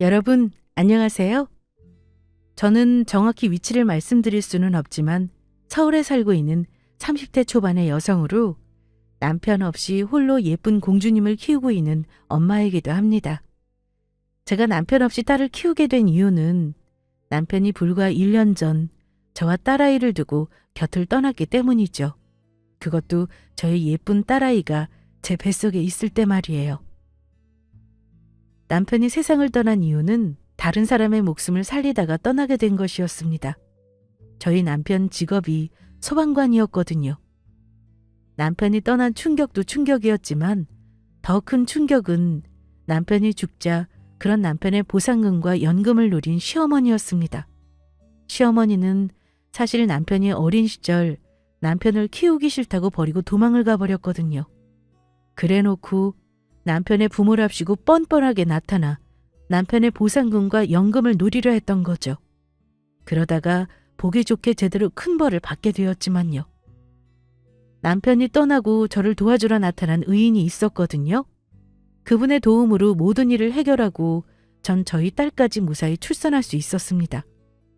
여러분, 안녕하세요. 저는 정확히 위치를 말씀드릴 수는 없지만 서울에 살고 있는 30대 초반의 여성으로 남편 없이 홀로 예쁜 공주님을 키우고 있는 엄마이기도 합니다. 제가 남편 없이 딸을 키우게 된 이유는 남편이 불과 1년 전 저와 딸아이를 두고 곁을 떠났기 때문이죠. 그것도 저의 예쁜 딸아이가 제 뱃속에 있을 때 말이에요. 남편이 세상을 떠난 이유는 다른 사람의 목숨을 살리다가 떠나게 된 것이었습니다. 저희 남편 직업이 소방관이었거든요. 남편이 떠난 충격도 충격이었지만 더 큰 충격은 남편이 죽자 그런 남편의 보상금과 연금을 노린 시어머니였습니다. 시어머니는 사실 남편이 어린 시절 남편을 키우기 싫다고 버리고 도망을 가버렸거든요. 그래놓고 남편의 부모랍시고 뻔뻔하게 나타나 남편의 보상금과 연금을 노리려 했던 거죠. 그러다가 보기 좋게 제대로 큰 벌을 받게 되었지만요. 남편이 떠나고 저를 도와주러 나타난 의인이 있었거든요. 그분의 도움으로 모든 일을 해결하고 전 저희 딸까지 무사히 출산할 수 있었습니다.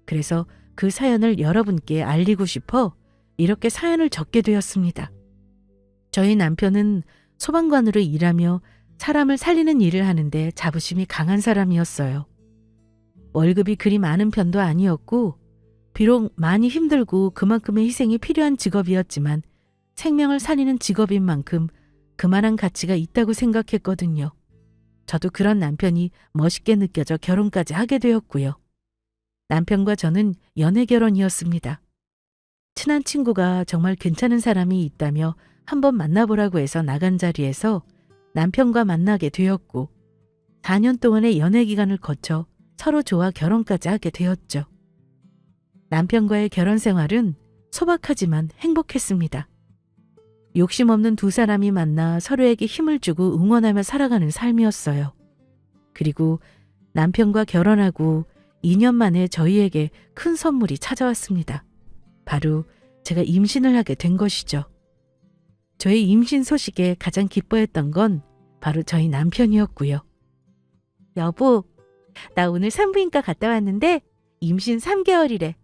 그래서 그 사연을 여러분께 알리고 싶어 이렇게 사연을 적게 되었습니다. 저희 남편은 소방관으로 일하며 사람을 살리는 일을 하는데 자부심이 강한 사람이었어요. 월급이 그리 많은 편도 아니었고 비록 많이 힘들고 그만큼의 희생이 필요한 직업이었지만 생명을 살리는 직업인 만큼 그만한 가치가 있다고 생각했거든요. 저도 그런 남편이 멋있게 느껴져 결혼까지 하게 되었고요. 남편과 저는 연애 결혼이었습니다. 친한 친구가 정말 괜찮은 사람이 있다며 한번 만나보라고 해서 나간 자리에서 남편과 만나게 되었고 4년 동안의 연애 기간을 거쳐 서로 좋아 결혼까지 하게 되었죠. 남편과의 결혼 생활은 소박하지만 행복했습니다. 욕심 없는 두 사람이 만나 서로에게 힘을 주고 응원하며 살아가는 삶이었어요. 그리고 남편과 결혼하고 2년 만에 저희에게 큰 선물이 찾아왔습니다. 바로 제가 임신을 하게 된 것이죠. 저의 임신 소식에 가장 기뻐했던 건 바로 저희 남편이었고요. 여보, 나 오늘 산부인과 갔다 왔는데 임신 3개월이래.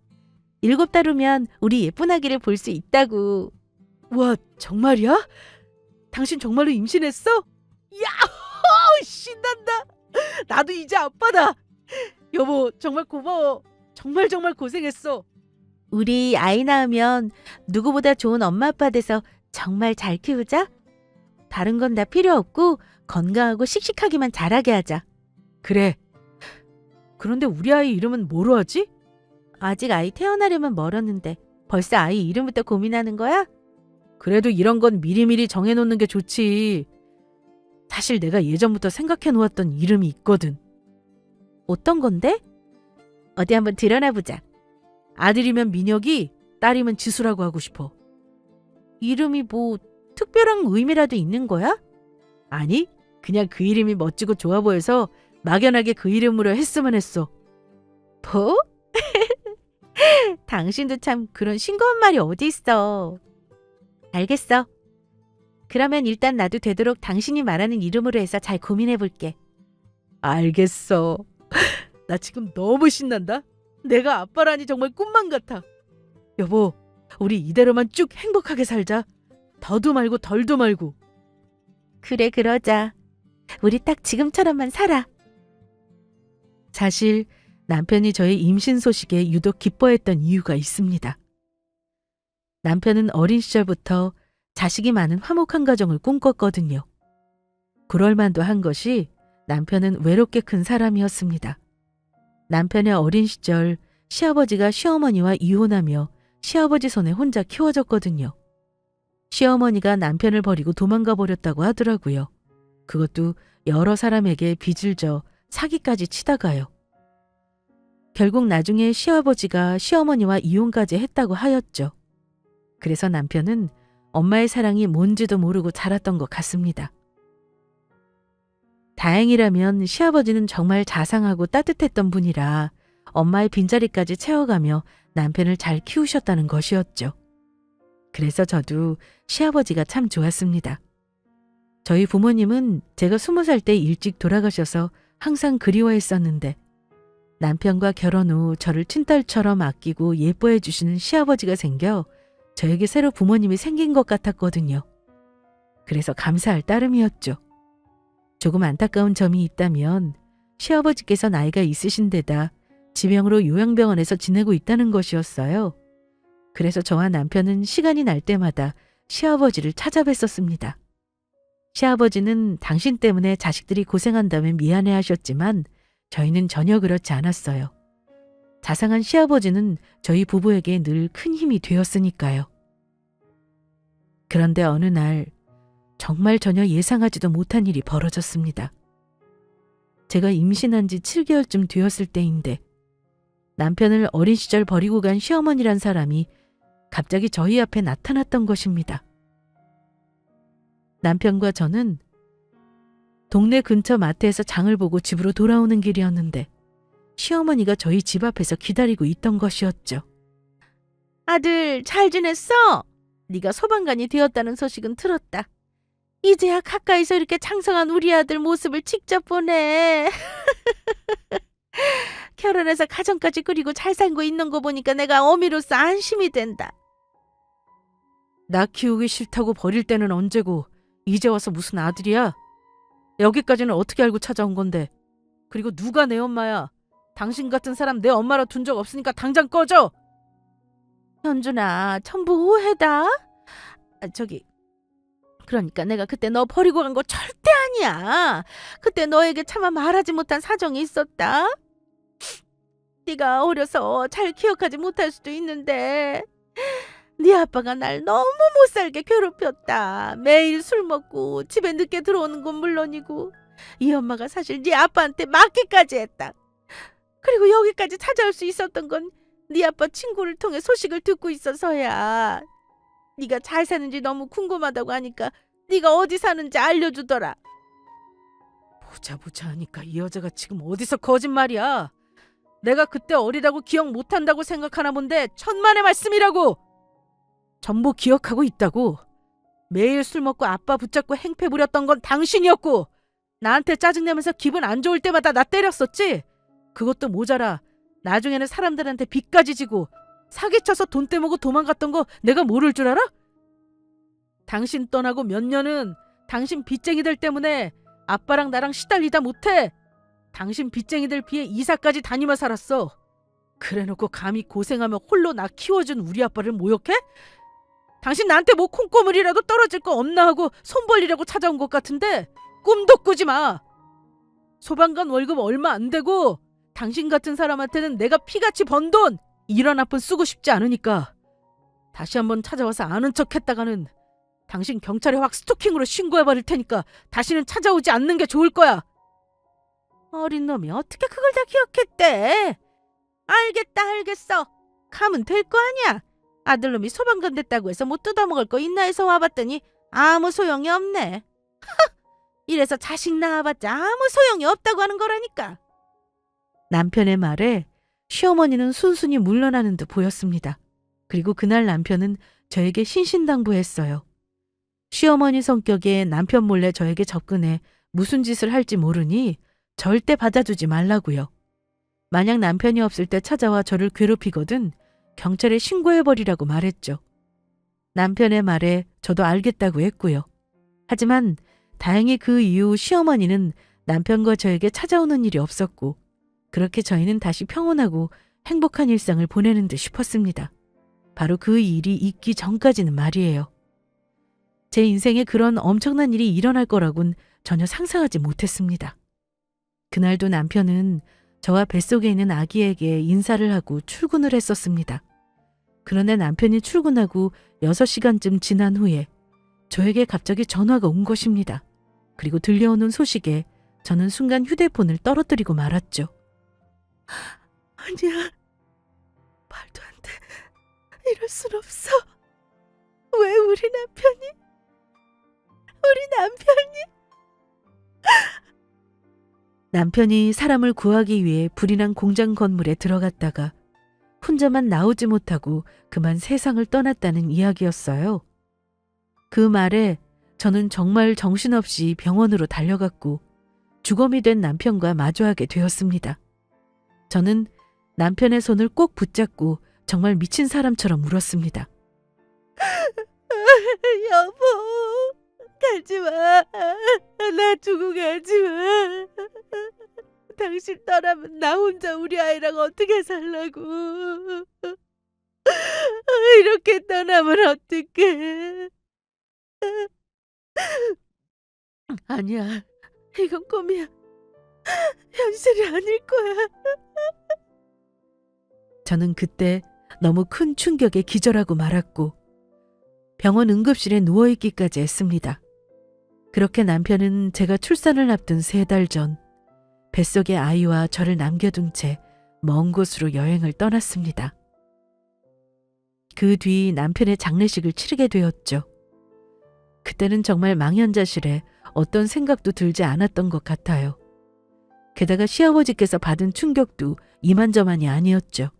7달 후면 우리 예쁜 아기를 볼 수 있다고. 와, 정말이야? 당신 정말로 임신했어? 야, 신난다. 나도 이제 아빠다. 여보, 정말 고마워. 정말 고생했어. 우리 아이 낳으면 누구보다 좋은 엄마 아빠 돼서 정말 잘 키우자. 다른 건 다 필요 없고 건강하고 씩씩하기만 자라게 하자. 그래. 그런데 우리 아이 이름은 뭐로 하지? 아직 아이 태어나려면 멀었는데 벌써 아이 이름부터 고민하는 거야? 그래도 이런 건 미리미리 정해놓는 게 좋지. 사실 내가 예전부터 생각해놓았던 이름이 있거든. 어떤 건데? 어디 한번 드러나 보자. 아들이면 민혁이, 딸이면 지수라고 하고 싶어. 이름이 뭐 특별한 의미라도 있는 거야? 아니, 그냥 그 이름이 멋지고 좋아 보여서 막연하게 그 이름으로 했으면 했어. 뭐? 당신도 참 그런 싱거운 말이 어디 있어. 알겠어. 그러면 일단 나도 되도록 당신이 말하는 이름으로 해서 잘 고민해 볼게. 알겠어. 나 지금 너무 신난다. 내가 아빠라니 정말 꿈만 같아. 여보, 우리 이대로만 쭉 행복하게 살자. 더도 말고 덜도 말고. 그래, 그러자. 우리 딱 지금처럼만 살아. 사실 남편이 저의 임신 소식에 유독 기뻐했던 이유가 있습니다. 남편은 어린 시절부터 자식이 많은 화목한 가정을 꿈꿨거든요. 그럴만도 한 것이 남편은 외롭게 큰 사람이었습니다. 남편의 어린 시절 시아버지가 시어머니와 이혼하며 시아버지 손에 혼자 키워졌거든요. 시어머니가 남편을 버리고 도망가 버렸다고 하더라고요. 그것도 여러 사람에게 빚을 져 사기까지 치다가요. 결국 나중에 시아버지가 시어머니와 이혼까지 했다고 하였죠. 그래서 남편은 엄마의 사랑이 뭔지도 모르고 자랐던 것 같습니다. 다행이라면 시아버지는 정말 자상하고 따뜻했던 분이라 엄마의 빈자리까지 채워가며 남편을 잘 키우셨다는 것이었죠. 그래서 저도 시아버지가 참 좋았습니다. 저희 부모님은 제가 20살 때 일찍 돌아가셔서 항상 그리워했었는데 남편과 결혼 후 저를 친딸처럼 아끼고 예뻐해 주시는 시아버지가 생겨 저에게 새로 부모님이 생긴 것 같았거든요. 그래서 감사할 따름이었죠. 조금 안타까운 점이 있다면 시아버지께서 나이가 있으신 데다 지병으로 요양병원에서 지내고 있다는 것이었어요. 그래서 저와 남편은 시간이 날 때마다 시아버지를 찾아뵀었습니다. 시아버지는 당신 때문에 자식들이 고생한다면 미안해 하셨지만 저희는 전혀 그렇지 않았어요. 자상한 시아버지는 저희 부부에게 늘 큰 힘이 되었으니까요. 그런데 어느 날 정말 전혀 예상하지도 못한 일이 벌어졌습니다. 제가 임신한 지 7개월쯤 되었을 때인데 남편을 어린 시절 버리고 간 시어머니란 사람이 갑자기 저희 앞에 나타났던 것입니다. 남편과 저는 동네 근처 마트에서 장을 보고 집으로 돌아오는 길이었는데 시어머니가 저희 집 앞에서 기다리고 있던 것이었죠. 아들 잘 지냈어? 네가 소방관이 되었다는 소식은 들었다. 이제야 가까이서 이렇게 장성한 우리 아들 모습을 직접 보네. 결혼해서 가정까지 꾸리고 잘 살고 있는 거 보니까 내가 어미로서 안심이 된다. 나 키우기 싫다고 버릴 때는 언제고 이제 와서 무슨 아들이야? 여기까지는 어떻게 알고 찾아온 건데. 그리고 누가 내 엄마야? 당신 같은 사람 내 엄마라 둔 적 없으니까 당장 꺼져. 현준아, 전부 오해다. 그러니까 내가 그때 너 버리고 간 거 절대 아니야. 그때 너에게 차마 말하지 못한 사정이 있었다. 네가 어려서 잘 기억하지 못할 수도 있는데 네 아빠가 날 너무 못살게 괴롭혔다. 매일 술 먹고 집에 늦게 들어오는 건 물론이고 이 엄마가 사실 네 아빠한테 맞기까지 했다. 그리고 여기까지 찾아올 수 있었던 건 네 아빠 친구를 통해 소식을 듣고 있어서야. 네가 잘 사는지 너무 궁금하다고 하니까 네가 어디 사는지 알려주더라. 보자 하니까 이 여자가 지금 어디서 거짓말이야. 내가 그때 어리다고 기억 못한다고 생각하나 본데 천만의 말씀이라고. 전부 기억하고 있다고. 매일 술 먹고 아빠 붙잡고 행패 부렸던 건 당신이었고 나한테 짜증내면서 기분 안 좋을 때마다 나 때렸었지. 그것도 모자라 나중에는 사람들한테 빚까지 지고 사기쳐서 돈 떼먹고 도망갔던 거 내가 모를 줄 알아? 당신 떠나고 몇 년은 당신 빚쟁이들 때문에 아빠랑 나랑 시달리다 못해. 당신 빚쟁이들 피해 이사까지 다니며 살았어. 그래놓고 감히 고생하며 홀로 나 키워준 우리 아빠를 모욕해? 당신 나한테 뭐 콩고물이라도 떨어질 거 없나 하고 손 벌리려고 찾아온 것 같은데 꿈도 꾸지 마. 소방관 월급 얼마 안 되고 당신 같은 사람한테는 내가 피같이 번 돈 이런 한 푼 쓰고 싶지 않으니까 다시 한번 찾아와서 아는 척 했다가는 당신 경찰에 확 스토킹으로 신고해버릴 테니까 다시는 찾아오지 않는 게 좋을 거야. 어린 놈이 어떻게 그걸 다 기억했대? 알겠어. 가면 될 거 아니야. 아들놈이 소방관 됐다고 해서 뭐 뜯어먹을 거 있나 해서 와봤더니 아무 소용이 없네. 이래서 자식 낳아봤자 아무 소용이 없다고 하는 거라니까. 남편의 말에 시어머니는 순순히 물러나는 듯 보였습니다. 그리고 그날 남편은 저에게 신신당부했어요. 시어머니 성격에 남편 몰래 저에게 접근해 무슨 짓을 할지 모르니 절대 받아주지 말라고요. 만약 남편이 없을 때 찾아와 저를 괴롭히거든 경찰에 신고해버리라고 말했죠. 남편의 말에 저도 알겠다고 했고요. 하지만 다행히 그 이후 시어머니는 남편과 저에게 찾아오는 일이 없었고 그렇게 저희는 다시 평온하고 행복한 일상을 보내는 듯 싶었습니다. 바로 그 일이 있기 전까지는 말이에요. 제 인생에 그런 엄청난 일이 일어날 거라곤 전혀 상상하지 못했습니다. 그날도 남편은 저와 뱃속에 있는 아기에게 인사를 하고 출근을 했었습니다. 그런데 남편이 출근하고 6시간쯤 지난 후에 저에게 갑자기 전화가 온 것입니다. 그리고 들려오는 소식에 저는 순간 휴대폰을 떨어뜨리고 말았죠. 아니야. 말도 안 돼. 이럴 순 없어. 왜 우리 남편이? 남편이 사람을 구하기 위해 불이 난 공장 건물에 들어갔다가 혼자만 나오지 못하고 그만 세상을 떠났다는 이야기였어요. 그 말에 저는 정말 정신없이 병원으로 달려갔고 주검이 된 남편과 마주하게 되었습니다. 저는 남편의 손을 꼭 붙잡고 정말 미친 사람처럼 울었습니다. 여보, 가지마. 나 두고 가지마. 당신 떠나면 나 혼자 우리 아이랑 어떻게 살라고. 이렇게 떠나면 어떡해. 아니야, 이건 꿈이야. 현실이 아닐 거야. 저는 그때 너무 큰 충격에 기절하고 말았고 병원 응급실에 누워있기까지 했습니다. 그렇게 남편은 제가 출산을 앞둔 3달 전 뱃속의 아이와 저를 남겨둔 채 먼 곳으로 여행을 떠났습니다. 그 뒤 남편의 장례식을 치르게 되었죠. 그때는 정말 망연자실해 어떤 생각도 들지 않았던 것 같아요. 게다가 시아버지께서 받은 충격도 이만저만이 아니었죠.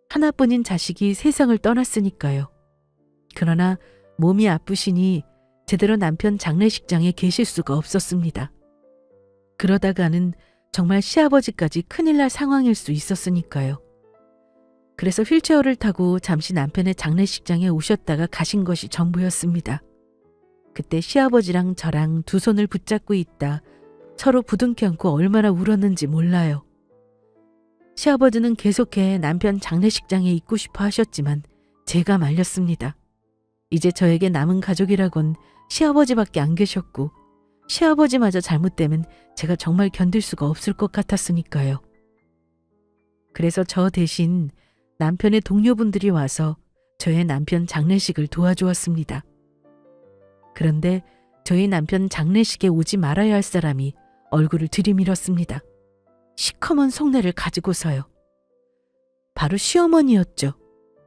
하나뿐인 자식이 세상을 떠났으니까요. 그러나 몸이 아프시니 제대로 남편 장례식장에 계실 수가 없었습니다. 그러다가는 정말 시아버지까지 큰일 날 상황일 수 있었으니까요. 그래서 휠체어를 타고 잠시 남편의 장례식장에 오셨다가 가신 것이 전부였습니다. 그때 시아버지랑 저랑 두 손을 붙잡고 있다 서로 부둥켜 안고 얼마나 울었는지 몰라요. 시아버지는 계속해 남편 장례식장에 있고 싶어 하셨지만 제가 말렸습니다. 이제 저에게 남은 가족이라곤 시아버지밖에 안 계셨고 시아버지마저 잘못되면 제가 정말 견딜 수가 없을 것 같았으니까요. 그래서 저 대신 남편의 동료분들이 와서 저의 남편 장례식을 도와주었습니다. 그런데 저희 남편 장례식에 오지 말아야 할 사람이 얼굴을 들이밀었습니다. 시커먼 속내를 가지고서요. 바로 시어머니였죠.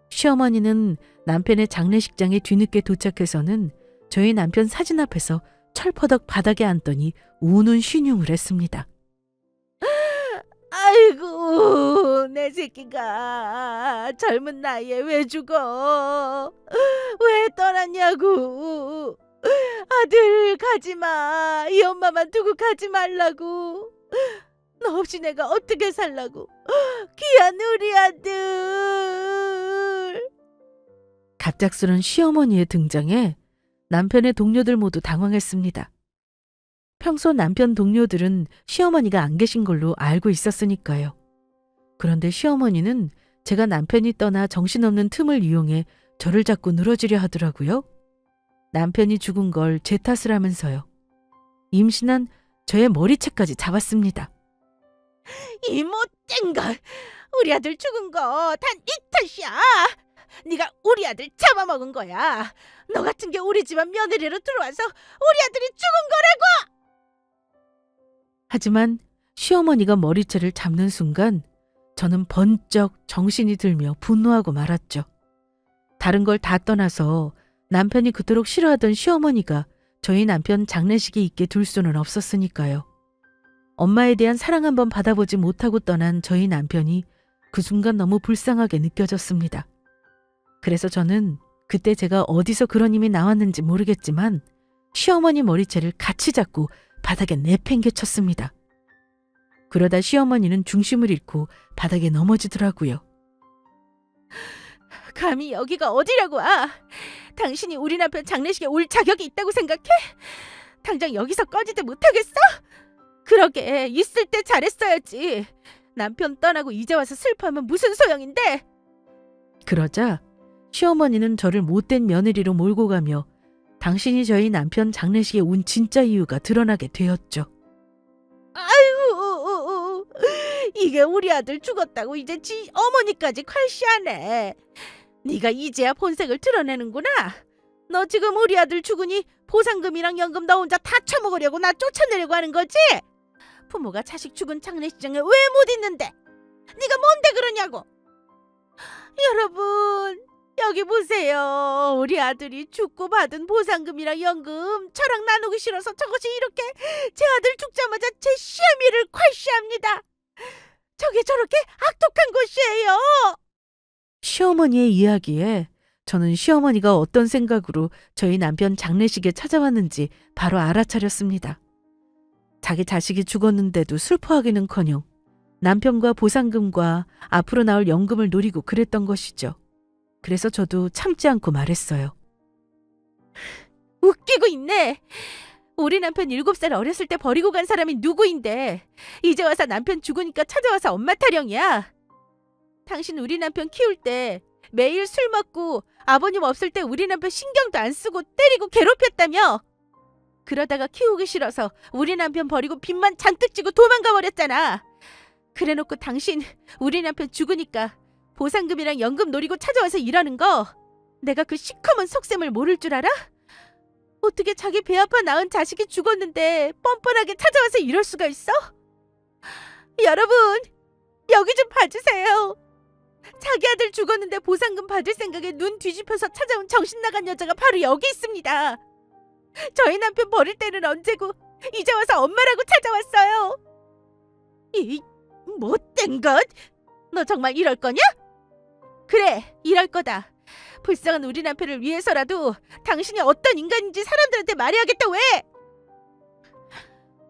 시어머니는 남편의 장례식장에 뒤늦게 도착해서는 저희 남편 사진 앞에서 철퍼덕 바닥에 앉더니 우는 신용을 했습니다. 아이고, 내 새끼가 젊은 나이에 왜 죽어? 왜 떠났냐고. 아들 가지마. 이 엄마만 두고 가지 말라고. 너 없이 내가 어떻게 살라고. 귀한 우리 아들. 갑작스런 시어머니의 등장에 남편의 동료들 모두 당황했습니다. 평소 남편 동료들은 시어머니가 안 계신 걸로 알고 있었으니까요. 그런데 시어머니는 제가 남편이 떠나 정신없는 틈을 이용해 저를 자꾸 늘어지려 하더라고요. 남편이 죽은 걸 제 탓을 하면서요. 임신한 저의 머리채까지 잡았습니다. 이 못된 걸! 우리 아들 죽은 거 다 네 탓이야! 네가 우리 아들 잡아먹은 거야! 너 같은 게 우리 집안 며느리로 들어와서 우리 아들이 죽은 거라고! 하지만 시어머니가 머리채를 잡는 순간 저는 번쩍 정신이 들며 분노하고 말았죠. 다른 걸 다 떠나서 남편이 그토록 싫어하던 시어머니가 저희 남편 장례식에 있게 둘 수는 없었으니까요. 엄마에 대한 사랑 한번 받아보지 못하고 떠난 저희 남편이 그 순간 너무 불쌍하게 느껴졌습니다. 그래서 저는 그때 제가 어디서 그런 힘이 나왔는지 모르겠지만 시어머니 머리채를 같이 잡고 바닥에 내팽개쳤습니다. 그러다 시어머니는 중심을 잃고 바닥에 넘어지더라고요. 감히 여기가 어디라고 와? 당신이 우리 남편 장례식에 올 자격이 있다고 생각해? 당장 여기서 꺼지지 못하겠어? 그러게 있을 때 잘했어야지. 남편 떠나고 이제 와서 슬퍼하면 무슨 소용인데? 그러자 시어머니는 저를 못된 며느리로 몰고 가며 당신이 저희 남편 장례식에 온 진짜 이유가 드러나게 되었죠. 아유, 이게 우리 아들 죽었다고 이제 지 어머니까지 콸시하네. 네가 이제야 본색을 드러내는구나. 너 지금 우리 아들 죽으니 보상금이랑 연금 너 혼자 다 처먹으려고 나 쫓아내려고 하는 거지? 부모가 자식 죽은 장례식장에 왜 못 있는데? 네가 뭔데 그러냐고. 여러분 여기 보세요. 우리 아들이 죽고 받은 보상금이랑 연금 저랑 나누기 싫어서 저것이 이렇게 제 아들 죽자마자 제 시어미를 콸시합니다. 저게 저렇게 악독한 것이에요. 시어머니의 이야기에 저는 시어머니가 어떤 생각으로 저희 남편 장례식에 찾아왔는지 바로 알아차렸습니다. 자기 자식이 죽었는데도 슬퍼하기는커녕 남편과 보상금과 앞으로 나올 연금을 노리고 그랬던 것이죠. 그래서 저도 참지 않고 말했어요. 웃기고 있네. 우리 남편 7살 어렸을 때 버리고 간 사람이 누구인데 이제 와서 남편 죽으니까 찾아와서 엄마 타령이야. 당신 우리 남편 키울 때 매일 술 먹고 아버님 없을 때 우리 남편 신경도 안 쓰고 때리고 괴롭혔다며. 그러다가 키우기 싫어서 우리 남편 버리고 빚만 잔뜩 지고 도망가 버렸잖아. 그래놓고 당신 우리 남편 죽으니까 보상금이랑 연금 노리고 찾아와서 이러는 거 내가 그 시커먼 속셈을 모를 줄 알아? 어떻게 자기 배 아파 낳은 자식이 죽었는데 뻔뻔하게 찾아와서 이럴 수가 있어? 여러분, 여기 좀 봐주세요. 자기 아들 죽었는데 보상금 받을 생각에 눈 뒤집혀서 찾아온 정신나간 여자가 바로 여기 있습니다. 저희 남편 버릴 때는 언제고 이제 와서 엄마라고 찾아왔어요. 이 못된 것! 너 정말 이럴 거냐? 그래, 이럴 거다. 불쌍한 우리 남편을 위해서라도 당신이 어떤 인간인지 사람들한테 말해야겠다. 왜?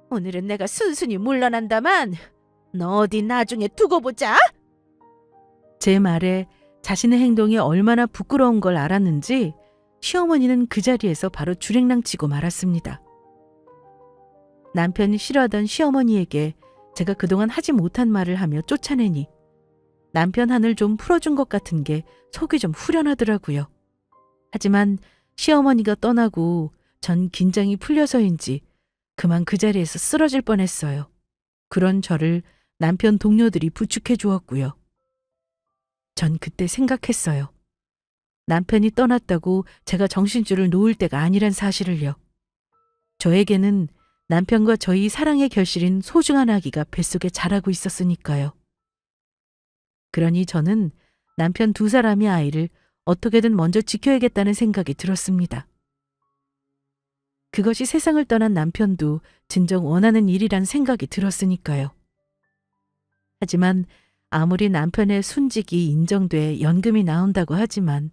오늘은 내가 순순히 물러난다만 너 어디 나중에 두고 보자. 제 말에 자신의 행동이 얼마나 부끄러운 걸 알았는지 시어머니는 그 자리에서 바로 주랭랑 치고 말았습니다. 남편이 싫어하던 시어머니에게 제가 그동안 하지 못한 말을 하며 쫓아내니 남편 한을 좀 풀어준 것 같은 게 속이 좀 후련하더라고요. 하지만 시어머니가 떠나고 전 긴장이 풀려서인지 그만 그 자리에서 쓰러질 뻔했어요. 그런 저를 남편 동료들이 부축해 주었고요. 전 그때 생각했어요. 남편이 떠났다고 제가 정신줄을 놓을 때가 아니란 사실을요. 저에게는 남편과 저희 사랑의 결실인 소중한 아기가 뱃속에 자라고 있었으니까요. 그러니 저는 남편 2사람의 아이를 어떻게든 먼저 지켜야겠다는 생각이 들었습니다. 그것이 세상을 떠난 남편도 진정 원하는 일이란 생각이 들었으니까요. 하지만 아무리 남편의 순직이 인정돼 연금이 나온다고 하지만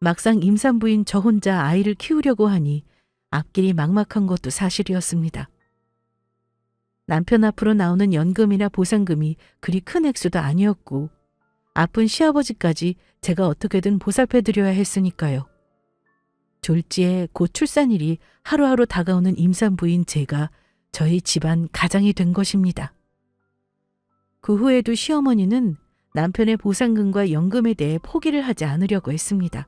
막상 임산부인 저 혼자 아이를 키우려고 하니 앞길이 막막한 것도 사실이었습니다. 남편 앞으로 나오는 연금이나 보상금이 그리 큰 액수도 아니었고 아픈 시아버지까지 제가 어떻게든 보살펴드려야 했으니까요. 졸지에 곧 출산일이 하루하루 다가오는 임산부인 제가 저희 집안 가장이 된 것입니다. 그 후에도 시어머니는 남편의 보상금과 연금에 대해 포기를 하지 않으려고 했습니다.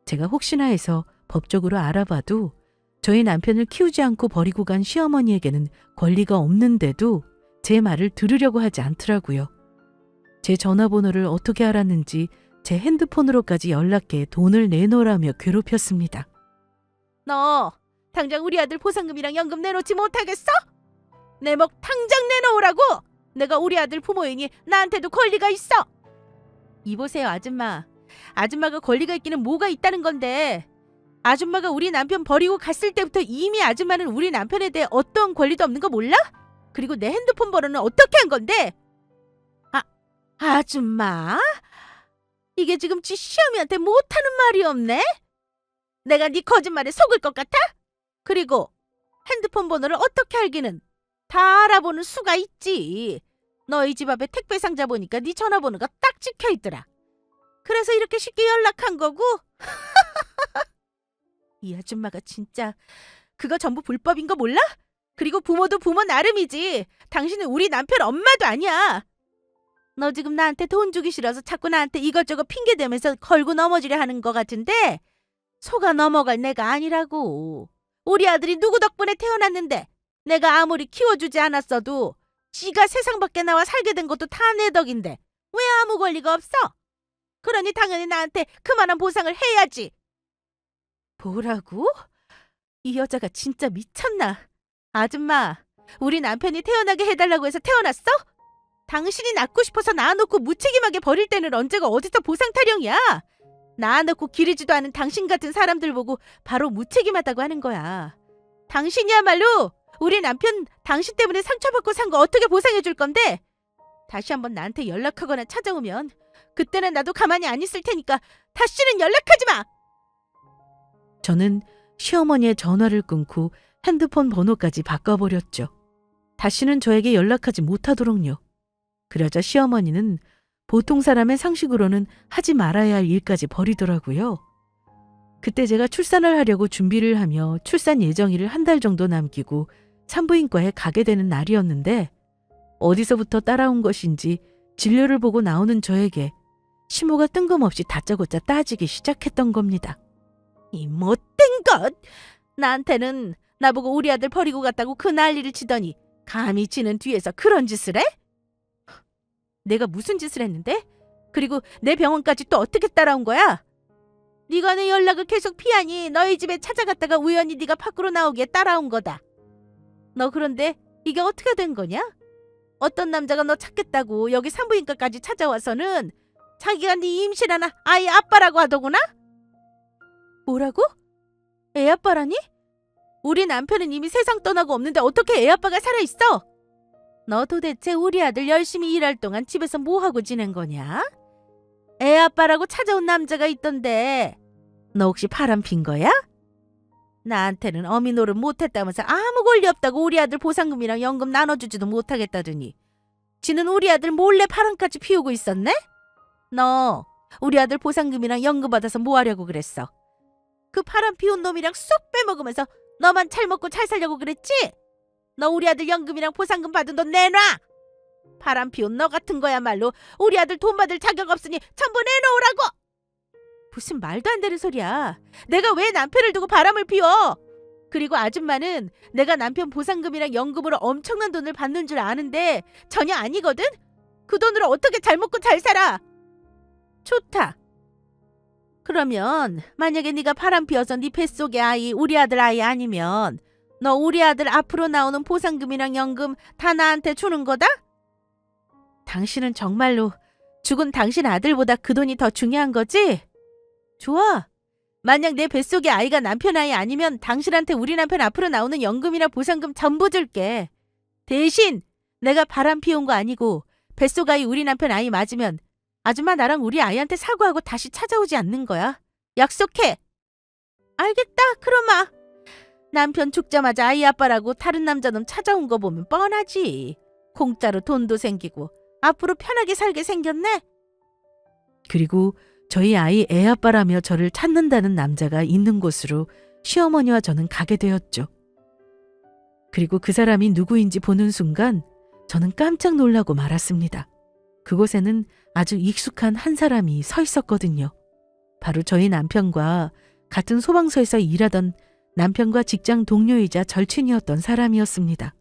제가 혹시나 해서 법적으로 알아봐도 저희 남편을 키우지 않고 버리고 간 시어머니에게는 권리가 없는데도 제 말을 들으려고 하지 않더라고요. 제 전화번호를 어떻게 알았는지 제 핸드폰으로까지 연락해 돈을 내놓으라며 괴롭혔습니다. 너 당장 우리 아들 보상금이랑 연금 내놓지 못하겠어? 내 목 당장 내놓으라고! 내가 우리 아들 부모이니 나한테도 권리가 있어! 이보세요, 아줌마. 아줌마가 권리가 있기는 뭐가 있다는 건데 아줌마가 우리 남편 버리고 갔을 때부터 이미 아줌마는 우리 남편에 대해 어떤 권리도 없는 거 몰라? 그리고 내 핸드폰 번호는 어떻게 한 건데? 아줌마? 이게 지금 지 시어미한테 못하는 말이 없네? 내가 네 거짓말에 속을 것 같아? 그리고 핸드폰 번호를 어떻게 알기는 다 알아보는 수가 있지. 너희 집 앞에 택배 상자 보니까 네 전화번호가 딱 찍혀있더라. 그래서 이렇게 쉽게 연락한 거고? 이 아줌마가 진짜 그거 전부 불법인 거 몰라? 그리고 부모도 부모 나름이지. 당신은 우리 남편 엄마도 아니야. 너 지금 나한테 돈 주기 싫어서 자꾸 나한테 이것저것 핑계대면서 걸고 넘어지려 하는 거 같은데 속아 넘어갈 내가 아니라고. 우리 아들이 누구 덕분에 태어났는데 내가 아무리 키워주지 않았어도 지가 세상 밖에 나와 살게 된 것도 다 내 덕인데 왜 아무 권리가 없어? 그러니 당연히 나한테 그만한 보상을 해야지. 뭐라고? 이 여자가 진짜 미쳤나? 아줌마, 우리 남편이 태어나게 해달라고 해서 태어났어? 당신이 낳고 싶어서 낳아놓고 무책임하게 버릴 때는 언제가 어디서 보상 타령이야? 낳아놓고 기르지도 않은 당신 같은 사람들 보고 바로 무책임하다고 하는 거야. 당신이야말로 우리 남편 당신 때문에 상처받고 산 거 어떻게 보상해 줄 건데? 다시 한번 나한테 연락하거나 찾아오면 그때는 나도 가만히 안 있을 테니까 다시는 연락하지 마! 저는 시어머니의 전화를 끊고 핸드폰 번호까지 바꿔버렸죠. 다시는 저에게 연락하지 못하도록요. 그러자 시어머니는 보통 사람의 상식으로는 하지 말아야 할 일까지 벌이더라고요. 그때 제가 출산을 하려고 준비를 하며 출산 예정일을 한 달 정도 남기고 산부인과에 가게 되는 날이었는데 어디서부터 따라온 것인지 진료를 보고 나오는 저에게 시모가 뜬금없이 다짜고짜 따지기 시작했던 겁니다. 이 못된 것! 나한테는 나보고 우리 아들 버리고 갔다고 그 난리를 치더니 감히 지는 뒤에서 그런 짓을 해? 내가 무슨 짓을 했는데? 그리고 내 병원까지 또 어떻게 따라온 거야? 네가 내 연락을 계속 피하니 너희 집에 찾아갔다가 우연히 네가 밖으로 나오기에 따라온 거다. 너 그런데 이게 어떻게 된 거냐? 어떤 남자가 너 찾겠다고 여기 산부인과까지 찾아와서는 자기가 네 임신한 아이 아빠라고 하더구나? 뭐라고? 애 아빠라니? 우리 남편은 이미 세상 떠나고 없는데 어떻게 애 아빠가 살아있어? 너 도대체 우리 아들 열심히 일할 동안 집에서 뭐하고 지낸 거냐? 애 아빠라고 찾아온 남자가 있던데 너 혹시 바람 핀 거야? 나한테는 어미 노릇 못했다면서 아무 권리 없다고 우리 아들 보상금이랑 연금 나눠주지도 못하겠다더니 지는 우리 아들 몰래 바람까지 피우고 있었네? 너 우리 아들 보상금이랑 연금 받아서 뭐 하려고 그랬어? 그 바람 피운 놈이랑 쏙 빼먹으면서 너만 잘 먹고 잘 살려고 그랬지? 너 우리 아들 연금이랑 보상금 받은 돈 내놔! 바람 피운 너 같은 거야말로 우리 아들 돈 받을 자격 없으니 전부 내놓으라고! 무슨 말도 안 되는 소리야. 내가 왜 남편을 두고 바람을 피워? 그리고 아줌마는 내가 남편 보상금이랑 연금으로 엄청난 돈을 받는 줄 아는데 전혀 아니거든? 그 돈으로 어떻게 잘 먹고 잘 살아? 좋다. 그러면 만약에 네가 바람 피워서 네 뱃속의 아이 우리 아들 아이 아니면 너 우리 아들 앞으로 나오는 보상금이랑 연금 다 나한테 주는 거다? 당신은 정말로 죽은 당신 아들보다 그 돈이 더 중요한 거지? 좋아. 만약 내 뱃속의 아이가 남편 아이 아니면 당신한테 우리 남편 앞으로 나오는 연금이나 보상금 전부 줄게. 대신 내가 바람 피운 거 아니고 뱃속 아이 우리 남편 아이 맞으면 아줌마 나랑 우리 아이한테 사과하고 다시 찾아오지 않는 거야. 약속해. 알겠다. 그럼아. 남편 죽자마자 아이 아빠라고 다른 남자놈 찾아온 거 보면 뻔하지. 공짜로 돈도 생기고 앞으로 편하게 살게 생겼네. 그리고 저희 아이 애 아빠라며 저를 찾는다는 남자가 있는 곳으로 시어머니와 저는 가게 되었죠. 그리고 그 사람이 누구인지 보는 순간 저는 깜짝 놀라고 말았습니다. 그곳에는 아주 익숙한 한 사람이 서 있었거든요. 바로 저희 남편과 같은 소방서에서 일하던 남편과 직장 동료이자 절친이었던 사람이었습니다.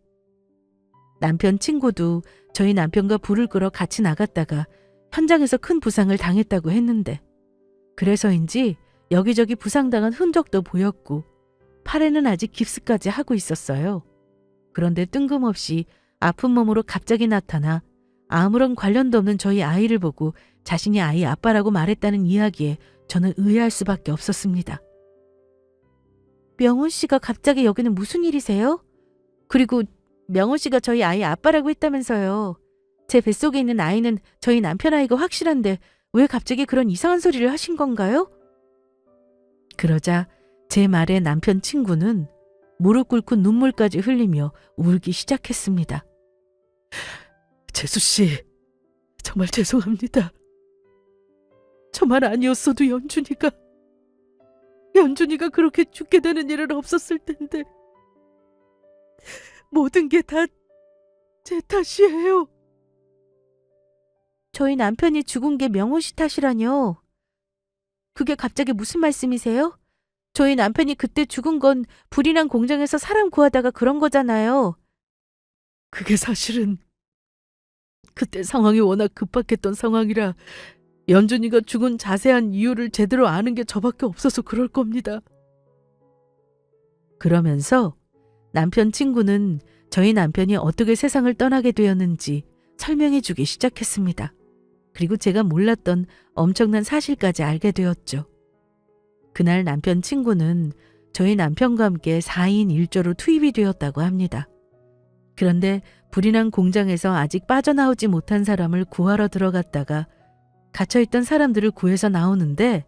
남편 친구도 저희 남편과 불을 끄러 같이 나갔다가 현장에서 큰 부상을 당했다고 했는데 그래서인지 여기저기 부상당한 흔적도 보였고 팔에는 아직 깁스까지 하고 있었어요. 그런데 뜬금없이 아픈 몸으로 갑자기 나타나 아무런 관련도 없는 저희 아이를 보고 자신이 아이 아빠라고 말했다는 이야기에 저는 의아할 수밖에 없었습니다. 명훈 씨가 갑자기 여기는 무슨 일이세요? 그리고 명훈 씨가 저희 아이 아빠라고 했다면서요. 제 뱃속에 있는 아이는 저희 남편 아이가 확실한데 왜 갑자기 그런 이상한 소리를 하신 건가요? 그러자 제 말에 남편 친구는 무릎 꿇고 눈물까지 흘리며 울기 시작했습니다. 재수 씨, 정말 죄송합니다. 저만 아니었어도 연준이가 그렇게 죽게 되는 일은 없었을 텐데 모든 게 다 제 탓이에요. 저희 남편이 죽은 게 명훈 씨 탓이라뇨. 그게 갑자기 무슨 말씀이세요? 저희 남편이 그때 죽은 건 불이 난 공장에서 사람 구하다가 그런 거잖아요. 그게 사실은 그때 상황이 워낙 급박했던 상황이라 연준이가 죽은 자세한 이유를 제대로 아는 게 저밖에 없어서 그럴 겁니다. 그러면서 남편 친구는 저희 남편이 어떻게 세상을 떠나게 되었는지 설명해 주기 시작했습니다. 그리고 제가 몰랐던 엄청난 사실까지 알게 되었죠. 그날 남편 친구는 저희 남편과 함께 4인 1조로 투입이 되었다고 합니다. 그런데 불이 난 공장에서 아직 빠져나오지 못한 사람을 구하러 들어갔다가 갇혀있던 사람들을 구해서 나오는데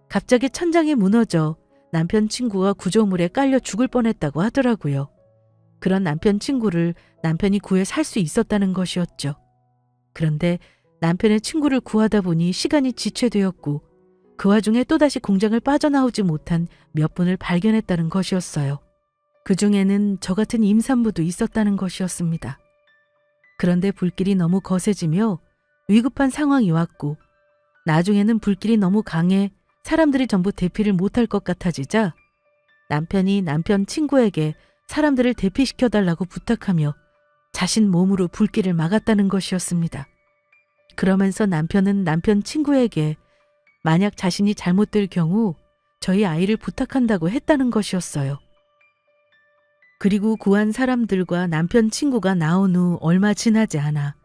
갑자기 천장이 무너져 남편 친구가 구조물에 깔려 죽을 뻔했다고 하더라고요. 그런 남편 친구를 남편이 구해 살 수 있었다는 것이었죠. 그런데 남편의 친구를 구하다 보니 시간이 지체되었고 그 와중에 또다시 공장을 빠져나오지 못한 몇 분을 발견했다는 것이었어요. 그 중에는 저 같은 임산부도 있었다는 것이었습니다. 그런데 불길이 너무 거세지며 위급한 상황이 왔고 나중에는 불길이 너무 강해 사람들이 전부 대피를 못할 것 같아지자 남편이 남편 친구에게 사람들을 대피시켜달라고 부탁하며 자신 몸으로 불길을 막았다는 것이었습니다. 그러면서 남편은 남편 친구에게 만약 자신이 잘못될 경우 저희 아이를 부탁한다고 했다는 것이었어요. 그리고 구한 사람들과 남편 친구가 나온 후 얼마 지나지 않아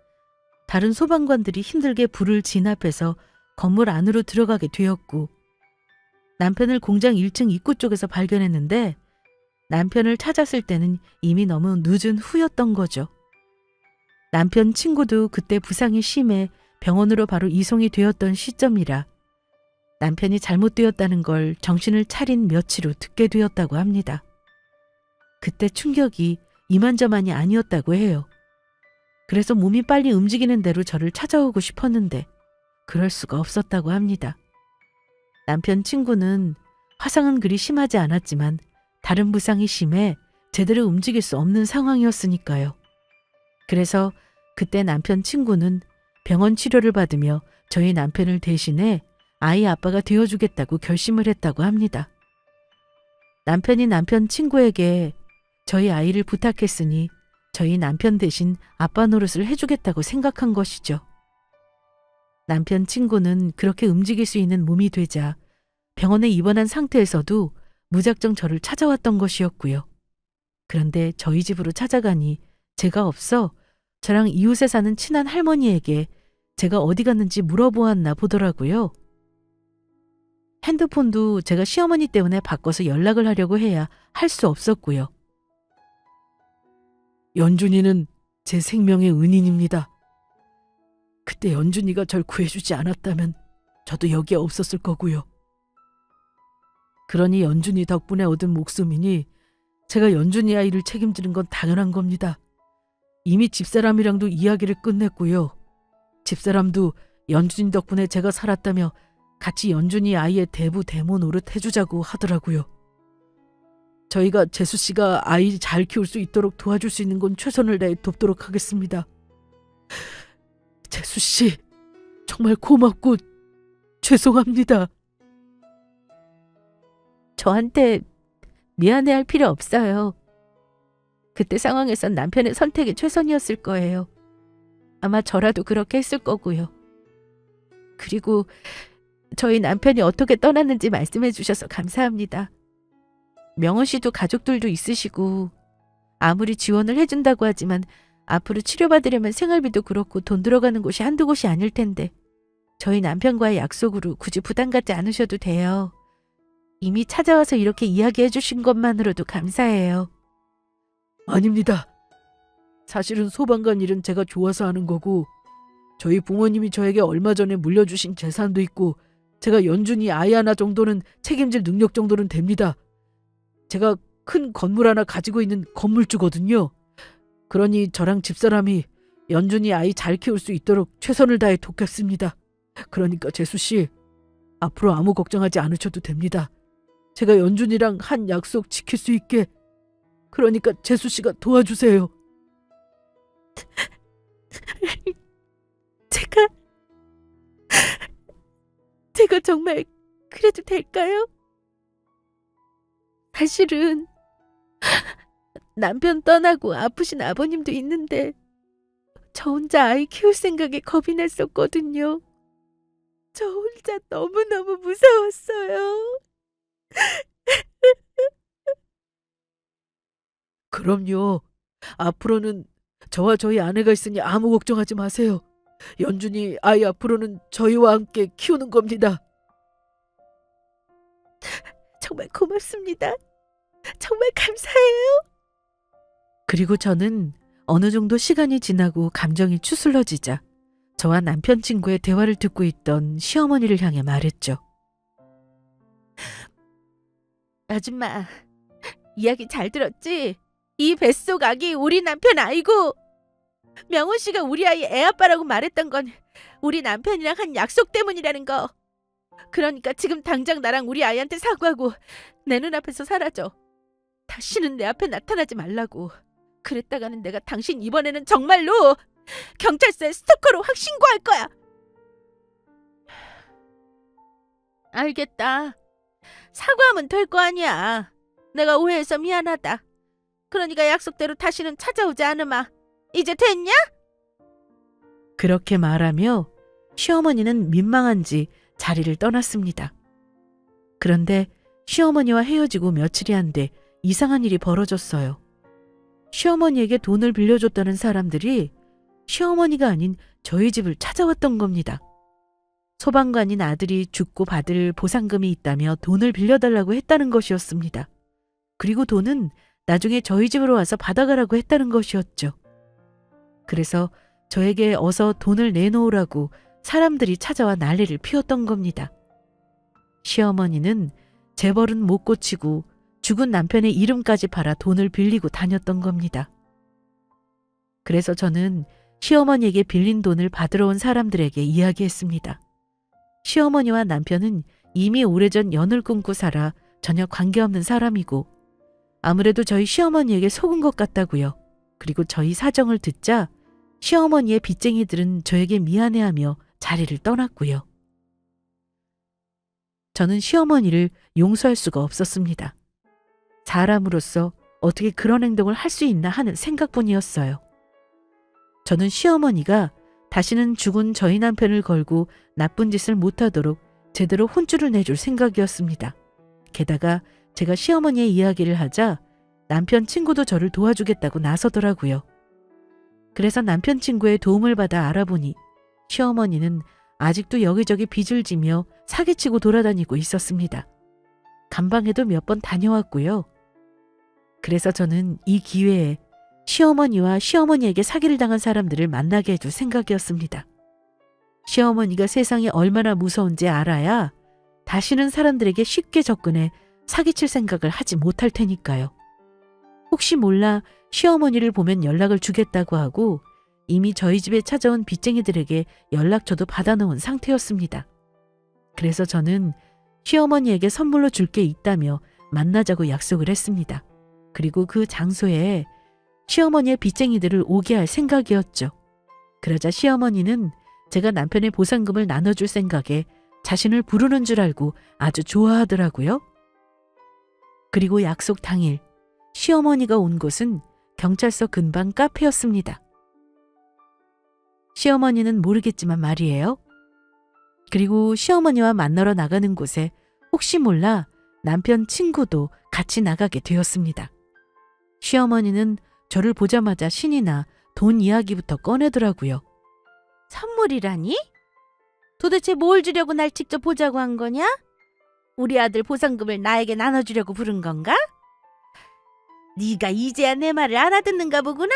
다른 소방관들이 힘들게 불을 진압해서 건물 안으로 들어가게 되었고 남편을 공장 1층 입구 쪽에서 발견했는데 남편을 찾았을 때는 이미 너무 늦은 후였던 거죠. 남편 친구도 그때 부상이 심해 병원으로 바로 이송이 되었던 시점이라 남편이 잘못되었다는 걸 정신을 차린 며칠 후 듣게 되었다고 합니다. 그때 충격이 이만저만이 아니었다고 해요. 그래서 몸이 빨리 움직이는 대로 저를 찾아오고 싶었는데 그럴 수가 없었다고 합니다. 남편 친구는 화상은 그리 심하지 않았지만 다른 부상이 심해 제대로 움직일 수 없는 상황이었으니까요. 그래서 그때 남편 친구는 병원 치료를 받으며 저희 남편을 대신해 아이 아빠가 되어주겠다고 결심을 했다고 합니다. 남편이 남편 친구에게 저희 아이를 부탁했으니 저희 남편 대신 아빠 노릇을 해주겠다고 생각한 것이죠. 남편 친구는 그렇게 움직일 수 있는 몸이 되자 병원에 입원한 상태에서도 무작정 저를 찾아왔던 것이었고요. 그런데 저희 집으로 찾아가니 제가 없어 저랑 이웃에 사는 친한 할머니에게 제가 어디 갔는지 물어보았나 보더라고요. 핸드폰도 제가 시어머니 때문에 바꿔서 연락을 하려고 해야 할 수 없었고요. 연준이는 제 생명의 은인입니다. 그때 연준이가 절 구해주지 않았다면 저도 여기에 없었을 거고요. 그러니 연준이 덕분에 얻은 목숨이니 제가 연준이 아이를 책임지는 건 당연한 겁니다. 이미 집사람이랑도 이야기를 끝냈고요. 집사람도 연준이 덕분에 제가 살았다며 같이 연준이 아이의 대부 대모 노릇 해주자고 하더라고요. 저희가 재수 씨가 아이 잘 키울 수 있도록 도와줄 수 있는 건 최선을 다해 돕도록 하겠습니다. 재수 씨, 정말 고맙고 죄송합니다. 저한테 미안해할 필요 없어요. 그때 상황에선 남편의 선택이 최선이었을 거예요. 아마 저라도 그렇게 했을 거고요. 그리고 저희 남편이 어떻게 떠났는지 말씀해 주셔서 감사합니다. 명원 씨도 가족들도 있으시고 아무리 지원을 해준다고 하지만 앞으로 치료받으려면 생활비도 그렇고 돈 들어가는 곳이 한두 곳이 아닐 텐데 저희 남편과의 약속으로 굳이 부담 갖지 않으셔도 돼요. 이미 찾아와서 이렇게 이야기해 주신 것만으로도 감사해요. 아닙니다. 사실은 소방관 일은 제가 좋아서 하는 거고 저희 부모님이 저에게 얼마 전에 물려주신 재산도 있고 제가 연준이 아이 하나 정도는 책임질 능력 정도는 됩니다. 제가 큰 건물 하나 가지고 있는 건물주거든요. 그러니 저랑 집사람이 연준이 아이 잘 키울 수 있도록 최선을 다해 돕겠습니다. 그러니까 재수 씨, 앞으로 아무 걱정하지 않으셔도 됩니다. 제가 연준이랑 한 약속 지킬 수 있게 그러니까 재수 씨가 도와주세요. 제가 정말 그래도 될까요? 사실은 남편 떠나고 아프신 아버님도 있는데 저 혼자 아이 키울 생각에 겁이 났었거든요. 저 혼자 너무너무 무서웠어요. 그럼요. 앞으로는 저와 저희 아내가 있으니 아무 걱정하지 마세요. 연준이 아이 앞으로는 저희와 함께 키우는 겁니다. 정말 고맙습니다. 정말 감사해요. 그리고 저는 어느 정도 시간이 지나고 감정이 추슬러지자 저와 남편 친구의 대화를 듣고 있던 시어머니를 향해 말했죠. 아줌마, 이야기 잘 들었지? 이 뱃속 아기 우리 남편 아이고. 명훈 씨가 우리 아이 애아빠라고 말했던 건 우리 남편이랑 한 약속 때문이라는 거. 그러니까 지금 당장 나랑 우리 아이한테 사과하고 내 눈앞에서 사라져. 다시는 내 앞에 나타나지 말라고. 그랬다가는 내가 당신 이번에는 정말로 경찰서에 스토커로 확 신고할 거야. 알겠다. 사과하면 될 거 아니야. 내가 오해해서 미안하다. 그러니까 약속대로 다시는 찾아오지 않으마. 이제 됐냐? 그렇게 말하며 시어머니는 민망한지 자리를 떠났습니다. 그런데 시어머니와 헤어지고 며칠이 안 돼 이상한 일이 벌어졌어요. 시어머니에게 돈을 빌려줬다는 사람들이 시어머니가 아닌 저희 집을 찾아왔던 겁니다. 소방관인 아들이 죽고 받을 보상금이 있다며 돈을 빌려달라고 했다는 것이었습니다. 그리고 돈은 나중에 저희 집으로 와서 받아가라고 했다는 것이었죠. 그래서 저에게 어서 돈을 내놓으라고 사람들이 찾아와 난리를 피웠던 겁니다. 시어머니는 재벌은 못 고치고 죽은 남편의 이름까지 팔아 돈을 빌리고 다녔던 겁니다. 그래서 저는 시어머니에게 빌린 돈을 받으러 온 사람들에게 이야기했습니다. 시어머니와 남편은 이미 오래전 연을 끊고 살아 전혀 관계없는 사람이고 아무래도 저희 시어머니에게 속은 것 같다고요. 그리고 저희 사정을 듣자 시어머니의 빚쟁이들은 저에게 미안해하며 자리를 떠났고요. 저는 시어머니를 용서할 수가 없었습니다. 사람으로서 어떻게 그런 행동을 할 수 있나 하는 생각뿐이었어요. 저는 시어머니가 다시는 죽은 저희 남편을 걸고 나쁜 짓을 못하도록 제대로 혼쭐을 내줄 생각이었습니다. 게다가 제가 시어머니의 이야기를 하자 남편 친구도 저를 도와주겠다고 나서더라고요. 그래서 남편 친구의 도움을 받아 알아보니 시어머니는 아직도 여기저기 빚을 지며 사기치고 돌아다니고 있었습니다. 감방에도 몇 번 다녀왔고요. 그래서 저는 이 기회에 시어머니와 시어머니에게 사기를 당한 사람들을 만나게 해줄 생각이었습니다. 시어머니가 세상이 얼마나 무서운지 알아야 다시는 사람들에게 쉽게 접근해 사기칠 생각을 하지 못할 테니까요. 혹시 몰라 시어머니를 보면 연락을 주겠다고 하고 이미 저희 집에 찾아온 빚쟁이들에게 연락처도 받아놓은 상태였습니다. 그래서 저는 시어머니에게 선물로 줄 게 있다며 만나자고 약속을 했습니다. 그리고 그 장소에 시어머니의 빚쟁이들을 오게 할 생각이었죠. 그러자 시어머니는 제가 남편의 보상금을 나눠줄 생각에 자신을 부르는 줄 알고 아주 좋아하더라고요. 그리고 약속 당일 시어머니가 온 곳은 경찰서 근방 카페였습니다. 시어머니는 모르겠지만 말이에요. 그리고 시어머니와 만나러 나가는 곳에 혹시 몰라 남편 친구도 같이 나가게 되었습니다. 시어머니는 저를 보자마자 신이 나 돈 이야기부터 꺼내더라고요. 선물이라니? 도대체 뭘 주려고 날 직접 보자고 한 거냐? 우리 아들 보상금을 나에게 나눠주려고 부른 건가? 네가 이제야 내 말을 알아듣는가 보구나.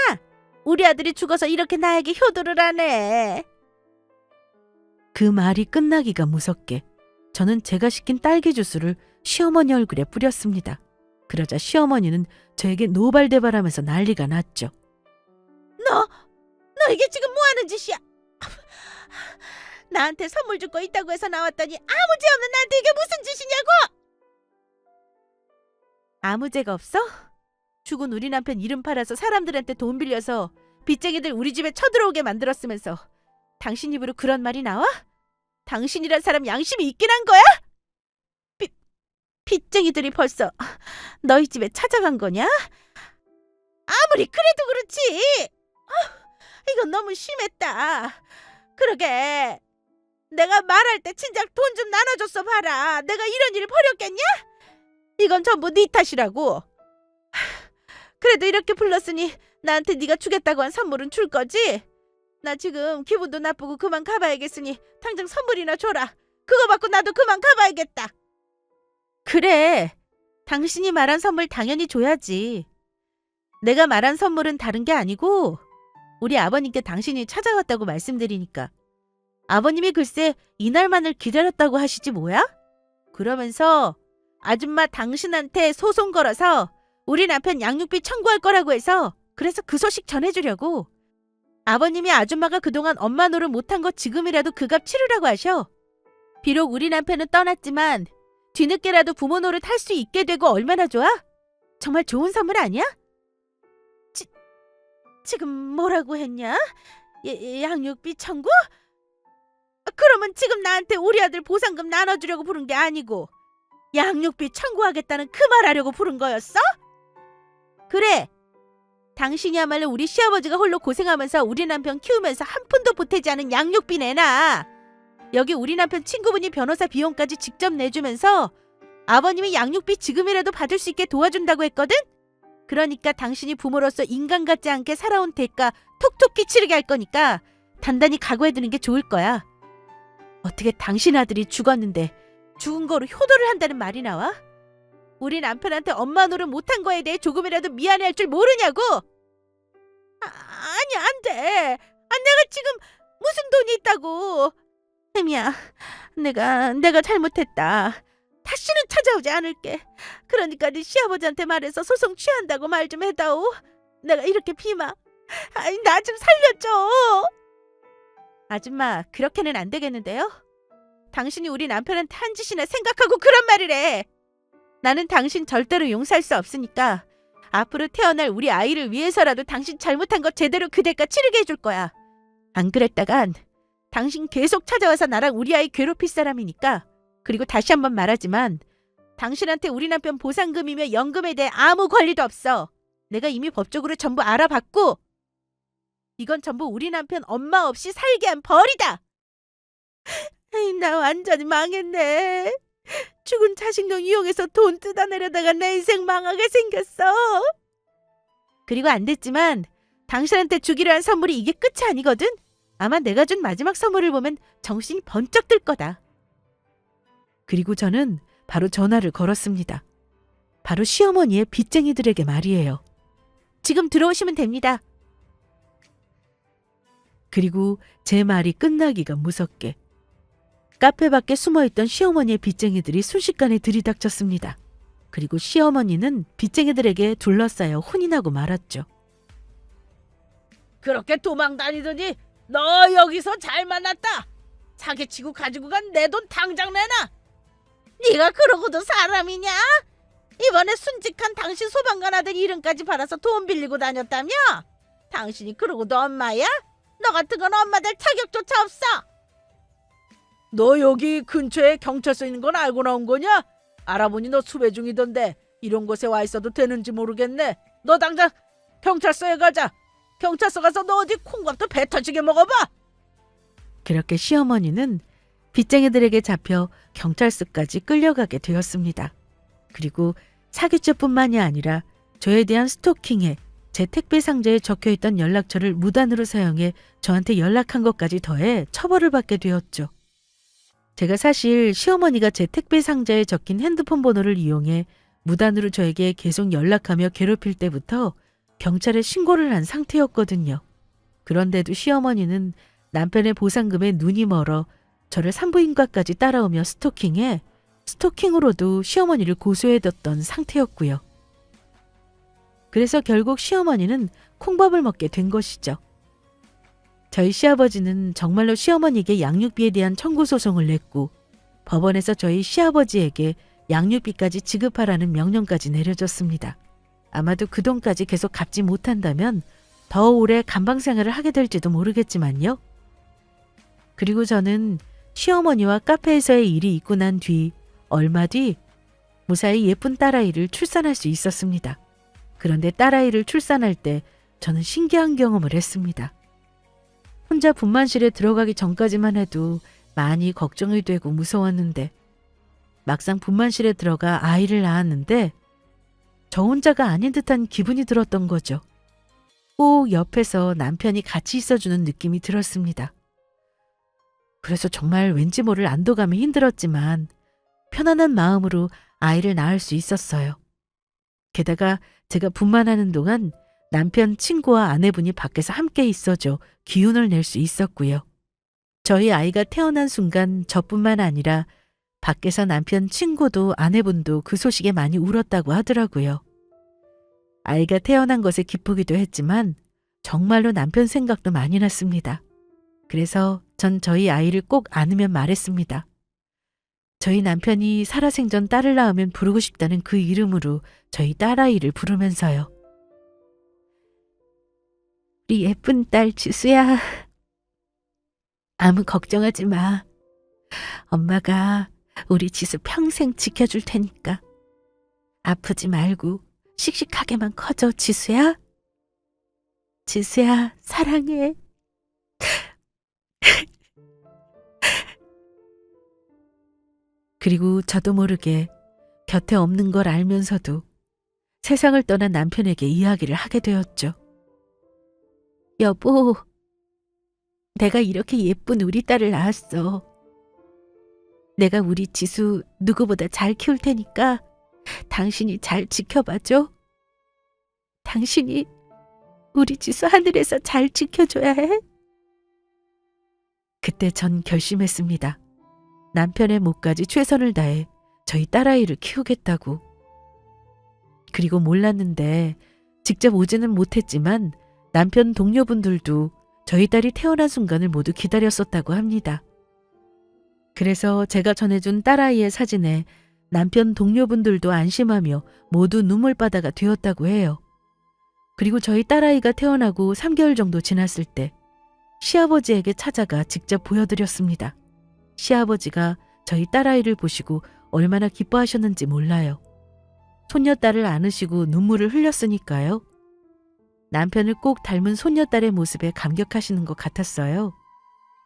우리 아들이 죽어서 이렇게 나에게 효도를 하네. 그 말이 끝나기가 무섭게 저는 제가 시킨 딸기 주스를 시어머니 얼굴에 뿌렸습니다. 그러자 시어머니는 저에게 노발대발하면서 난리가 났죠. 너 이게 지금 뭐 하는 짓이야? 나한테 선물 줄 거 있다고 해서 나왔더니 아무 죄 없는 나한테 이게 무슨 짓이냐고! 아무 죄가 없어? 죽은 우리 남편 이름 팔아서 사람들한테 돈 빌려서 빚쟁이들 우리 집에 쳐들어오게 만들었으면서 당신 입으로 그런 말이 나와? 당신이란 사람 양심이 있긴 한 거야? 빚쟁이들이 벌써 너희 집에 찾아간 거냐? 아무리 그래도 그렇지. 이건 너무 심했다. 그러게 내가 말할 때 진작 돈 좀 나눠줬어 봐라. 내가 이런 일을 벌였겠냐? 이건 전부 네 탓이라고. 그래도 이렇게 불렀으니 나한테 네가 주겠다고 한 선물은 줄 거지? 나 지금 기분도 나쁘고 그만 가봐야겠으니 당장 선물이나 줘라. 그거 받고 나도 그만 가봐야겠다. 그래. 당신이 말한 선물 당연히 줘야지. 내가 말한 선물은 다른 게 아니고 우리 아버님께 당신이 찾아왔다고 말씀드리니까 아버님이 글쎄 이날만을 기다렸다고 하시지 뭐야? 그러면서 아줌마 당신한테 소송 걸어서 우리 남편 양육비 청구할 거라고 해서 그래서 그 소식 전해주려고. 아버님이 아줌마가 그동안 엄마 노릇 못한 거 지금이라도 그 값 치르라고 하셔. 비록 우리 남편은 떠났지만 뒤늦게라도 부모 노릇 할 수 있게 되고 얼마나 좋아? 정말 좋은 선물 아니야? 지금 뭐라고 했냐? 양육비 청구? 그러면 지금 나한테 우리 아들 보상금 나눠주려고 부른 게 아니고 양육비 청구하겠다는 그 말하려고 부른 거였어? 그래. 당신이야말로 우리 시아버지가 홀로 고생하면서 우리 남편 키우면서 한 푼도 보태지 않은 양육비 내놔. 여기 우리 남편 친구분이 변호사 비용까지 직접 내주면서 아버님이 양육비 지금이라도 받을 수 있게 도와준다고 했거든? 그러니까 당신이 부모로서 인간 같지 않게 살아온 대가 톡톡히 치르게 할 거니까 단단히 각오해두는 게 좋을 거야. 어떻게 당신 아들이 죽었는데 죽은 거로 효도를 한다는 말이 나와? 우리 남편한테 엄마 노릇 못한 거에 대해 조금이라도 미안해할 줄 모르냐고? 아니 안 돼. 내가 지금 무슨 돈이 있다고. 혜미야, 내가 잘못했다. 다시는 찾아오지 않을게. 그러니까 네 시아버지한테 말해서 소송 취한다고 말 좀 해다오. 내가 이렇게 비마. 나 좀 살려줘. 아줌마, 그렇게는 안 되겠는데요? 당신이 우리 남편한테 한 짓이나 생각하고 그런 말을 해. 나는 당신 절대로 용서할 수 없으니까 앞으로 태어날 우리 아이를 위해서라도 당신 잘못한 거 제대로 그 대가 치르게 해줄 거야. 안 그랬다간 당신 계속 찾아와서 나랑 우리 아이 괴롭힐 사람이니까. 그리고 다시 한번 말하지만 당신한테 우리 남편 보상금이며 연금에 대해 아무 권리도 없어. 내가 이미 법적으로 전부 알아봤고 이건 전부 우리 남편 엄마 없이 살게 한 벌이다. 나 완전히 망했네. 죽은 자식놈 이용해서 돈 뜯어내려다가 내 인생 망하게 생겼어. 그리고 안 됐지만 당신한테 주기로 한 선물이 이게 끝이 아니거든. 아마 내가 준 마지막 선물을 보면 정신이 번쩍 들 거다. 그리고 저는 바로 전화를 걸었습니다. 바로 시어머니의 빚쟁이들에게 말이에요. 지금 들어오시면 됩니다. 그리고 제 말이 끝나기가 무섭게 카페 밖에 숨어있던 시어머니의 빚쟁이들이 순식간에 들이닥쳤습니다. 그리고 시어머니는 빚쟁이들에게 둘러싸여 혼이 나고 말았죠. 그렇게 도망 다니더니 너 여기서 잘 만났다. 사기치고 가지고 간 내 돈 당장 내놔. 네가 그러고도 사람이냐? 이번에 순직한 당신 소방관 아들 이름까지 팔아서 돈 빌리고 다녔다며? 당신이 그러고도 엄마야? 너 같은 건 엄마들 자격조차 없어. 너 여기 근처에 경찰서 있는 건 알고 나온 거냐? 알아보니 너 수배 중이던데 이런 곳에 와 있어도 되는지 모르겠네. 너 당장 경찰서에 가자. 경찰서 가서 너 어디 콩밥도 배 터지게 먹어봐. 그렇게 시어머니는 빚쟁이들에게 잡혀 경찰서까지 끌려가게 되었습니다. 그리고 사기죄뿐만이 아니라 저에 대한 스토킹에 제 택배 상자에 적혀있던 연락처를 무단으로 사용해 저한테 연락한 것까지 더해 처벌을 받게 되었죠. 제가 사실 시어머니가 제 택배 상자에 적힌 핸드폰 번호를 이용해 무단으로 저에게 계속 연락하며 괴롭힐 때부터 경찰에 신고를 한 상태였거든요. 그런데도 시어머니는 남편의 보상금에 눈이 멀어 저를 산부인과까지 따라오며 스토킹해 스토킹으로도 시어머니를 고소해뒀던 상태였고요. 그래서 결국 시어머니는 콩밥을 먹게 된 것이죠. 저희 시아버지는 정말로 시어머니에게 양육비에 대한 청구 소송을 냈고 법원에서 저희 시아버지에게 양육비까지 지급하라는 명령까지 내려졌습니다. 아마도 그 돈까지 계속 갚지 못한다면 더 오래 감방 생활을 하게 될지도 모르겠지만요. 그리고 저는 시어머니와 카페에서의 일이 있고 난 뒤 얼마 뒤 무사히 예쁜 딸아이를 출산할 수 있었습니다. 그런데 딸아이를 출산할 때 저는 신기한 경험을 했습니다. 혼자 분만실에 들어가기 전까지만 해도 많이 걱정이 되고 무서웠는데 막상 분만실에 들어가 아이를 낳았는데 저 혼자가 아닌 듯한 기분이 들었던 거죠. 꼭 옆에서 남편이 같이 있어주는 느낌이 들었습니다. 그래서 정말 왠지 모를 안도감이 힘들었지만 편안한 마음으로 아이를 낳을 수 있었어요. 게다가 제가 분만하는 동안 남편 친구와 아내분이 밖에서 함께 있어줘 기운을 낼 수 있었고요. 저희 아이가 태어난 순간 저뿐만 아니라 밖에서 남편 친구도 아내분도 그 소식에 많이 울었다고 하더라고요. 아이가 태어난 것에 기쁘기도 했지만 정말로 남편 생각도 많이 났습니다. 그래서 전 저희 아이를 꼭 안으면 말했습니다. 저희 남편이 살아생전 딸을 낳으면 부르고 싶다는 그 이름으로 저희 딸아이를 부르면서요. 우리 예쁜 딸 지수야. 아무 걱정하지 마. 엄마가 우리 지수 평생 지켜줄 테니까. 아프지 말고 씩씩하게만 커져, 지수야. 지수야, 사랑해. 그리고 저도 모르게 곁에 없는 걸 알면서도 세상을 떠난 남편에게 이야기를 하게 되었죠. 여보, 내가 이렇게 예쁜 우리 딸을 낳았어. 내가 우리 지수 누구보다 잘 키울 테니까 당신이 잘 지켜봐줘. 당신이 우리 지수 하늘에서 잘 지켜줘야 해. 그때 전 결심했습니다. 남편의 몫까지 최선을 다해 저희 딸아이를 키우겠다고. 그리고 몰랐는데 직접 오지는 못했지만 남편 동료분들도 저희 딸이 태어난 순간을 모두 기다렸었다고 합니다. 그래서 제가 전해준 딸아이의 사진에 남편 동료분들도 안심하며 모두 눈물바다가 되었다고 해요. 그리고 저희 딸아이가 태어나고 3개월 정도 지났을 때 시아버지에게 찾아가 직접 보여드렸습니다. 시아버지가 저희 딸아이를 보시고 얼마나 기뻐하셨는지 몰라요. 손녀딸을 안으시고 눈물을 흘렸으니까요. 남편을 꼭 닮은 손녀딸의 모습에 감격하시는 것 같았어요.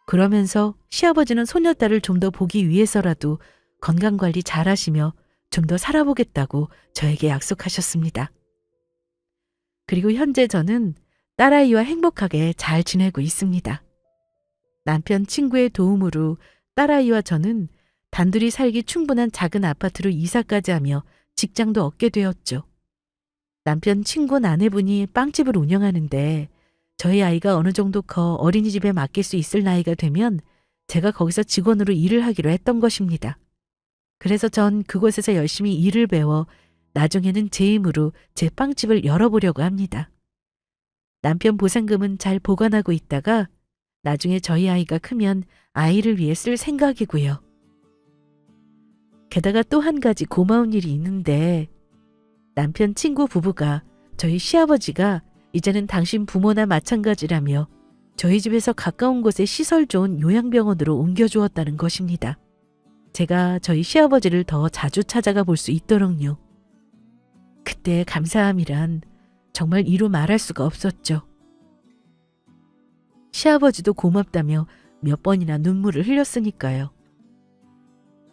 그러면서 시아버지는 손녀딸을 좀 더 보기 위해서라도 건강관리 잘하시며 좀 더 살아보겠다고 저에게 약속하셨습니다. 그리고 현재 저는 딸아이와 행복하게 잘 지내고 있습니다. 남편 친구의 도움으로 딸아이와 저는 단둘이 살기 충분한 작은 아파트로 이사까지 하며 직장도 얻게 되었죠. 남편 친구 아내분이 빵집을 운영하는데 저희 아이가 어느 정도 커 어린이집에 맡길 수 있을 나이가 되면 제가 거기서 직원으로 일을 하기로 했던 것입니다. 그래서 전 그곳에서 열심히 일을 배워 나중에는 제 힘으로 제 빵집을 열어보려고 합니다. 남편 보상금은 잘 보관하고 있다가 나중에 저희 아이가 크면 아이를 위해 쓸 생각이고요. 게다가 또 한 가지 고마운 일이 있는데 남편 친구 부부가 저희 시아버지가 이제는 당신 부모나 마찬가지라며 저희 집에서 가까운 곳에 시설 좋은 요양병원으로 옮겨주었다는 것입니다. 제가 저희 시아버지를 더 자주 찾아가 볼 수 있도록요. 그때의 감사함이란 정말 이루 말할 수가 없었죠. 시아버지도 고맙다며 몇 번이나 눈물을 흘렸으니까요.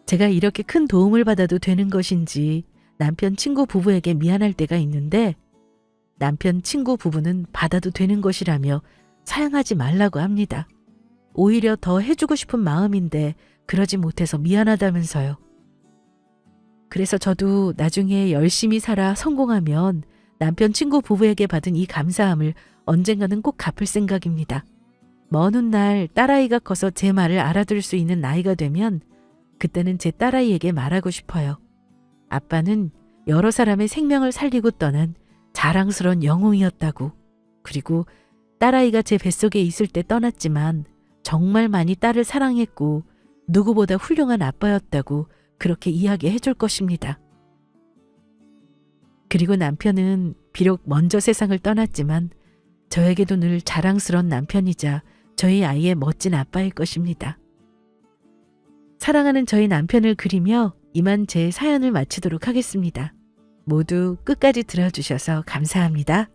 제가 이렇게 큰 도움을 받아도 되는 것인지 남편 친구 부부에게 미안할 때가 있는데 남편 친구 부부는 받아도 되는 것이라며 사양하지 말라고 합니다. 오히려 더 해주고 싶은 마음인데 그러지 못해서 미안하다면서요. 그래서 저도 나중에 열심히 살아 성공하면 남편 친구 부부에게 받은 이 감사함을 언젠가는 꼭 갚을 생각입니다. 먼 훗날 딸아이가 커서 제 말을 알아들을 수 있는 나이가 되면 그때는 제 딸아이에게 말하고 싶어요. 아빠는 여러 사람의 생명을 살리고 떠난 자랑스러운 영웅이었다고. 그리고 딸아이가 제 뱃속에 있을 때 떠났지만 정말 많이 딸을 사랑했고 누구보다 훌륭한 아빠였다고 그렇게 이야기해 줄 것입니다. 그리고 남편은 비록 먼저 세상을 떠났지만 저에게도 늘 자랑스러운 남편이자 저희 아이의 멋진 아빠일 것입니다. 사랑하는 저희 남편을 그리며 이만 제 사연을 마치도록 하겠습니다. 모두 끝까지 들어주셔서 감사합니다.